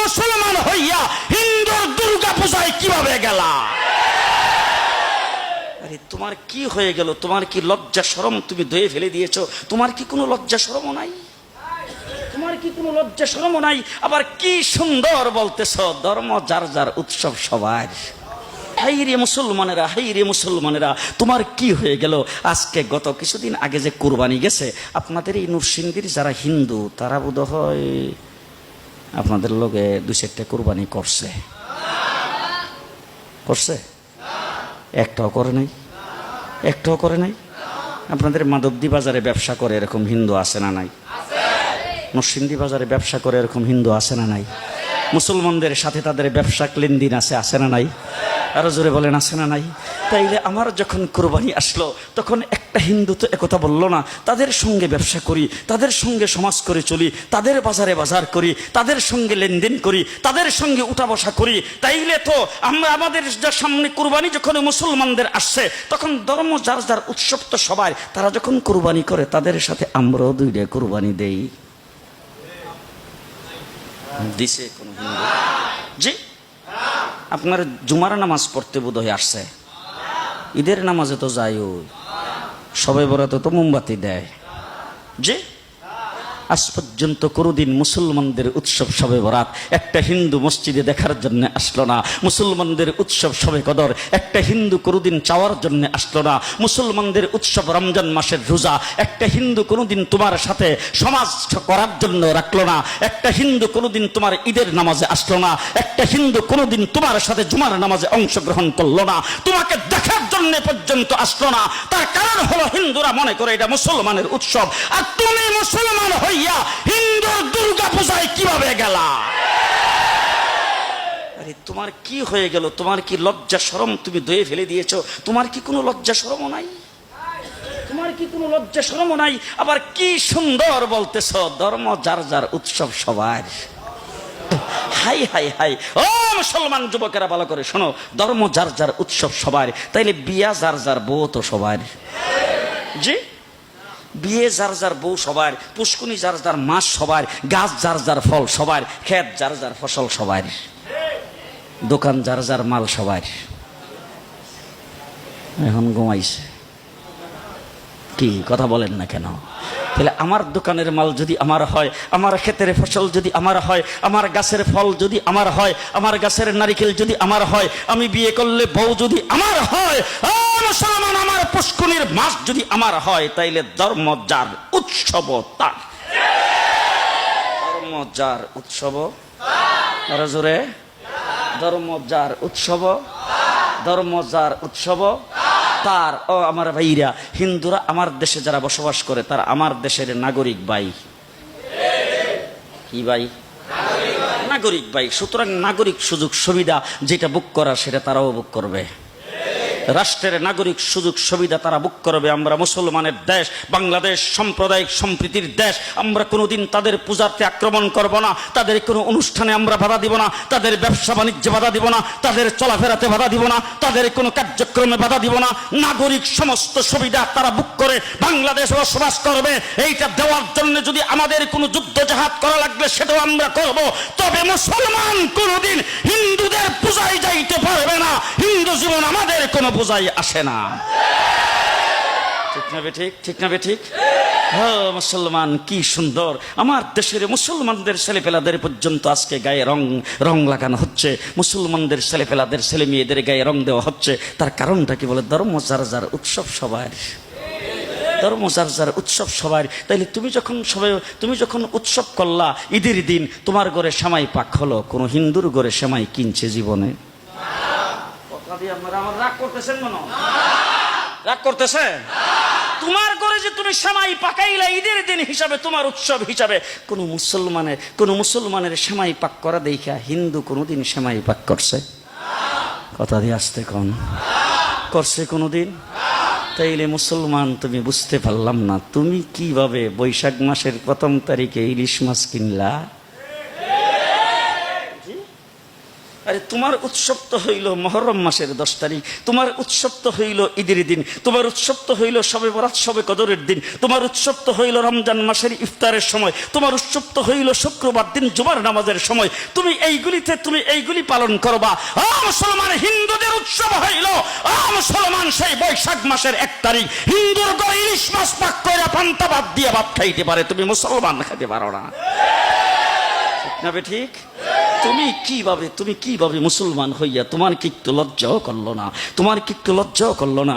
মুসলমান হইয়া হিন্দুর দুর্গা পূজায় কিভাবে গেলা? আরে তোমার কি হয়ে গেল? তোমার কি লজ্জা শরম তুমি ধুয়ে ফেলে দিয়েছো? তোমার কি কোনো লজ্জা শরমও নাই? তোমার কি কোনো লজ্জা শরমও নাই? আবার কি সুন্দর বলতেছ, ধর্ম যার যার, উৎসব সবার। হাই রে মুসলমানেরা, হাই রে মুসলমানেরা, তোমার কি হয়ে গেল? আজকে গত কিছুদিন আগে যে কুরবানি গেছে, আপনাদের এই নরসিংদীর যারা হিন্দু তারা বোধহয় আপনাদের লোকে 2-4টা কুরবানি করছে। করছে? একটাও করে নাই? একটাও করে নাই? আপনাদের মাধবদী বাজারে ব্যবসা করে এরকম হিন্দু আছে না নাই? নরসিংদী বাজারে ব্যবসা করে এরকম হিন্দু আছে না নাই? মুসলমানদের সাথে তাদের ব্যবসা লেনদেন আছে না নাই? আরো জোরে বলেন, আছে না নাই? তাইলে আমার যখন কোরবানি আসলো তখন একটা হিন্দু তো একথা বললো না, তাদের সঙ্গে ব্যবসা করি, তাদের সঙ্গে সমাজ করে চলি, তাদের বাজারে বাজার করি, তাদের সঙ্গে লেনদেন করি, তাদের সঙ্গে উঠা বসা করি। তাইলে তো আমরা আমাদের সামনে কোরবানি যখন মুসলমানদের আসছে তখন ধর্ম যার যার, উৎসব তো সবাই। তারা যখন কোরবানি করে তাদের সাথে আমরাও 2টা কোরবানি দেই। দিছে কোন হিন্দু? জি, আপনার জুমার নামাজ পড়তে বোধহয় আসছে, ঈদের নামাজে তো যাই, ওই সবে বরাতে তো মোমবাতি দেয়। জি, আজ পর্যন্ত কোনোদিন মুসলমানদের উৎসব শবে বরাত একটা হিন্দু মসজিদে দেখার জন্য আসলো না। মুসলমানদের উৎসব শবে কদর একটা হিন্দু কোনোদিন চাওয়ার জন্য আসলো না। মুসলমানদের উৎসব রমজান মাসের রোজা একটা হিন্দু কোনোদিন তোমার সাথে সমাজ করার জন্য রাখলো না। একটা হিন্দু কোনোদিন তোমার ঈদের নামাজে আসলো না। একটা হিন্দু কোনোদিন তোমার সাথে জুমার নামাজে অংশগ্রহণ করলো না, তোমাকে দেখার জন্য পর্যন্ত আসলো না। তার কারণ হলো হিন্দুরা মনে করে এটা মুসলমানের উৎসব, আর তুমি মুসলমান হই হিন্দুর দুর্গা পূজায় কিভাবে গেলা? আরে তোমার কি হয়ে গেল? তোমার কি লজ্জা শরম তুমি ধুয়ে ফেলে দিয়েছো? তোমার কি কোনো লজ্জা শরমও নাই? তোমার কি কোনো লজ্জা শরমও নাই? আবার কি সুন্দর বলতেছ, ধর্ম যার যার, উৎসব সবার। হাই হাই হাই, ও মুসলমান যুবকেরা ভালো করে শোনো, ধর্ম যার যার, উৎসব সবার। তাইলে বিয়া যার যার, বউ তো সবার। জি, বিয়ে যার যার, বউ সবার, পুষ্কুনি যার যার, মাছ সবার, গাছ যার যার, ফল সবার, ক্ষেত যার যার, ফসল সবার, দোকান যার যার, মাল সবার। এখন ঘুমাইছে কি? কথা বলেন না কেন? তাহলে আমার দোকানের মাল যদি আমার হয়, আমার ক্ষেতের ফসল যদি আমার হয়, আমার গাছের ফল যদি আমার হয়, আমার গাছের নারিকেল যদি আমার হয়, আমি বিয়ে করলে বউ যদি আমার হয়, মুসলমান আমার পুষ্কুনির মাছ যদি আমার হয়, তাইলে ধর্ম যার, উৎসব তার। ধর্ম যার, উৎসব আরো জোরে, ধর্ম যার, উৎসব, ধর্ম যার, উৎসব তার। ও আমার ভাইরা, হিন্দুরা আমার দেশে যারা বসবাস করে তারা আমার দেশের নাগরিক ভাই। কি ভাই? নাগরিক ভাই। সুতরাং নাগরিক সুযোগ সুবিধা যেটা বুক করা সেটা তারাও বুক করবে। রাষ্ট্রের নাগরিক সুযোগ সুবিধা তারা বুক করবে। আমরা মুসলমানের দেশ, বাংলাদেশ সাম্প্রদায়িক সম্প্রীতির দেশ। আমরা কোনোদিন তাদের পূজাতে আক্রমণ করব না, তাদের কোনো অনুষ্ঠানে আমরা বাধা দিব না, তাদের ব্যবসা বাণিজ্যে বাধা দিব না, তাদের চলাফেরাতে বাধা দিব না, তাদের কোনো কার্যক্রমে বাধা দিব না। নাগরিক সমস্ত সুবিধা তারা বুক করে বাংলাদেশে বসবাস করবে। এইটা দেওয়ার জন্য যদি আমাদের কোনো যুদ্ধ জাহাজ করা লাগবে সেটাও আমরা করব। তবে মুসলমান কোনোদিন হিন্দুদের পূজায় যাইতে পারবে না। হিন্দু জীবন আমাদের কোনো পূজায় আসে না। ঠিক না বেঠিক? ঠিক না বেঠিক? হ্যাঁ, মুসলমান কি সুন্দর। আমার দেশের মুসলমানদের ছেলেপেলাদের পর্যন্ত আজকে গায়ে রং লাগানো হচ্ছে। মুসলমানদের ছেলেপেলাদের, ছেলে মেয়েদের গায়ে রং দেওয়া হচ্ছে। তার কারণটা কি? বলে ধর্ম যার যার, উৎসব সবার। ধর্ম যার যার, উৎসব সবার। তাইলে তুমি যখন উৎসব করলা, ঈদের দিন তোমার ঘরে সেমাই পাক হলো, কোন হিন্দুর ঘরে সেমাই কিনছে জীবনে? আমার রাগ করতেছেন মনে? রাগ করতেছে? তোমার ঘরে যে তুমি সেমাই পাকাইলা ঈদের দিন হিসাবে, তোমার উৎসব হিসাবে, কোন মুসলমানের সেমাই পাক করা দেখা হিন্দু কোনোদিন সেমাই পাক করছে? কথা দিয়ে আসতে কোন করছে কোনোদিন? তাইলে মুসলমান তুমি বুঝতে পারলাম না, তুমি কিভাবে বৈশাখ মাসের 1 তারিখে ইলিশ মাছ কিনলা? আরে তোমার উৎসব তো হইল মহরম মাসের 10 তারিখ, তোমার উৎসব তো হইল ঈদের দিন, তোমার উৎসব তো হইল শবে বরাত শবে কদরের দিন, তোমার উৎসব তো হইল রমজান মাসের ইফতারের সময়, তোমার উৎসব তো হইল শুক্রবার দিন জুমার নামাজের সময়। তুমি এইগুলি পালন করবা। মুসলমান হিন্দুদের উৎসব হইল মুসলমান সেই বৈশাখ মাসের 1 তারিখ। হিন্দুর ঘরে ইলিশ মাছ পাক করে পান্তা ভাত দিয়ে ভাত খাইতে পারে, তুমি মুসলমান খাইতে পারো না। না বে ঠিক? তুমি কিভাবে মুসলমান হইয়া তোমার কি একটু লজ্জাও করলো না? তোমার কি একটু লজ্জাও করলো না?